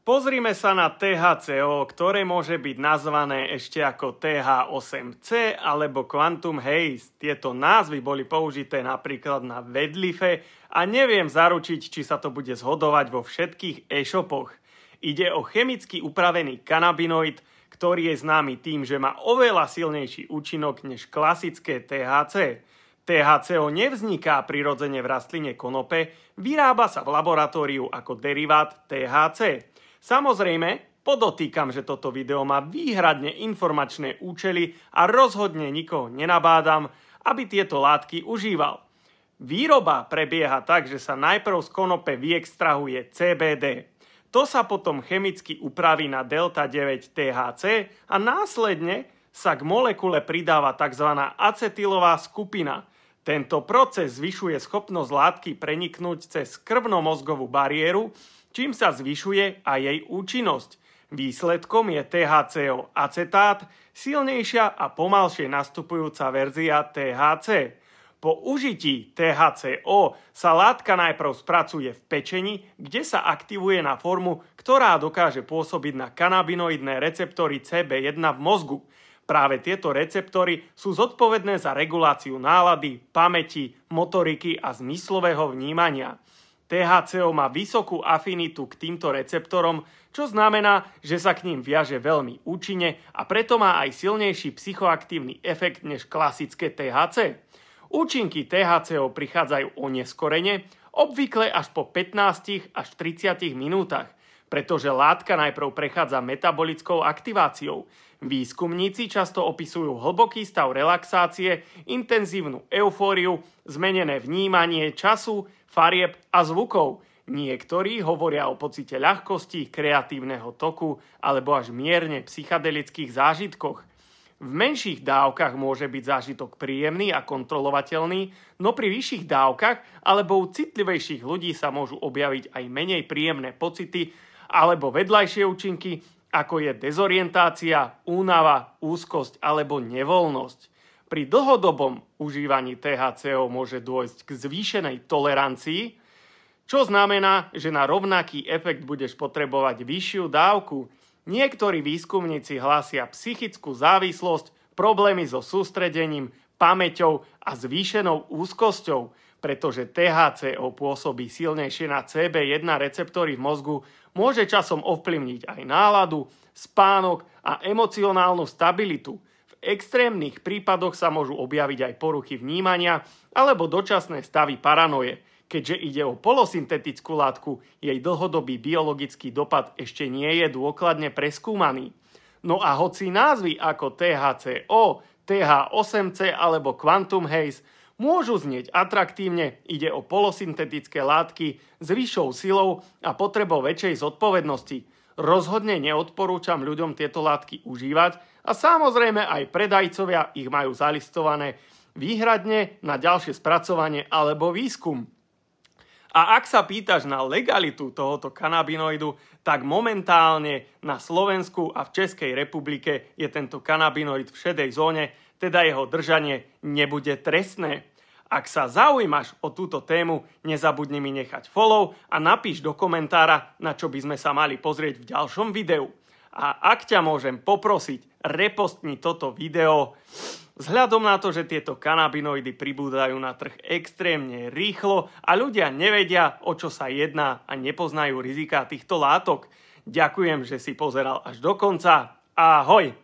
Pozrime sa na THCO, ktoré môže byť nazvané ešte ako TH8C alebo Quantum Haze. Tieto názvy boli použité napríklad na Vedlife a neviem zaručiť, či sa to bude zhodovať vo všetkých e-shopoch. Ide o chemicky upravený kanabinoid, ktorý je známy tým, že má oveľa silnejší účinok než klasické THC. THCO nevzniká prirodzene v rastline konope, vyrába sa v laboratóriu ako derivát THC. Samozrejme, podotýkam, že toto video má výhradne informačné účely a rozhodne nikoho nenabádam, aby tieto látky užíval. Výroba prebieha tak, že sa najprv z konope vyextrahuje CBD. To sa potom chemicky upraví na delta 9 THC a následne sa k molekule pridáva tzv. Acetylová skupina. Tento proces zvyšuje schopnosť látky preniknúť cez krvno-mozgovú bariéru, čím sa zvyšuje aj jej účinnosť. Výsledkom je THCO acetát, silnejšia a pomalšie nastupujúca verzia THC. Po užití THCO sa látka najprv spracuje v pečeni, kde sa aktivuje na formu, ktorá dokáže pôsobiť na kanabinoidné receptory CB1 v mozgu. Práve tieto receptory sú zodpovedné za reguláciu nálady, pamäti, motoriky a zmyslového vnímania. THCO má vysokú afinitu k týmto receptorom, čo znamená, že sa k ním viaže veľmi účinne a preto má aj silnejší psychoaktívny efekt než klasické THC. Účinky THCO prichádzajú oneskorene, obvykle až po 15 až 30 minútach, pretože látka najprv prechádza metabolickou aktiváciou. Výskumníci často opisujú hlboký stav relaxácie, intenzívnu eufóriu, zmenené vnímanie času, farieb a zvukov. Niektorí hovoria o pocite ľahkosti, kreatívneho toku alebo až mierne psychedelických zážitkoch. V menších dávkach môže byť zážitok príjemný a kontrolovateľný, no pri vyšších dávkach alebo u citlivejších ľudí sa môžu objaviť aj menej príjemné pocity alebo vedľajšie účinky, ako je dezorientácia, únava, úzkosť alebo nevoľnosť. Pri dlhodobom užívaní THCO môže dôjsť k zvýšenej tolerancii, čo znamená, že na rovnaký efekt budeš potrebovať vyššiu dávku. Niektorí výskumníci hlásia psychickú závislosť, problémy so sústredením, pamäťou a zvýšenou úzkosťou, pretože THCO pôsobí silnejšie na CB1 receptory v mozgu, môže časom ovplyvniť aj náladu, spánok a emocionálnu stabilitu. V extrémnych prípadoch sa môžu objaviť aj poruchy vnímania alebo dočasné stavy paranoje. Keďže ide o polosyntetickú látku, jej dlhodobý biologický dopad ešte nie je dôkladne preskúmaný. No a hoci názvy ako THCO, TH8C alebo Quantum Haze môžu znieť atraktívne, ide o polosyntetické látky s vyššou silou a potrebou väčšej zodpovednosti. Rozhodne neodporúčam ľuďom tieto látky užívať a samozrejme aj predajcovia ich majú zalistované výhradne na ďalšie spracovanie alebo výskum. A ak sa pýtaš na legalitu tohoto kanabinoidu, tak momentálne na Slovensku a v Českej republike je tento kanabinoid v šedej zóne, teda jeho držanie nebude trestné. Ak sa zaujímaš o túto tému, nezabudni mi nechať follow a napíš do komentára, na čo by sme sa mali pozrieť v ďalšom videu. A ak ťa môžem poprosiť, repostni toto video. Vzhľadom na to, že tieto kanabinoidy pribúdajú na trh extrémne rýchlo a ľudia nevedia, o čo sa jedná a nepoznajú riziká týchto látok. Ďakujem, že si pozeral až do konca. Ahoj!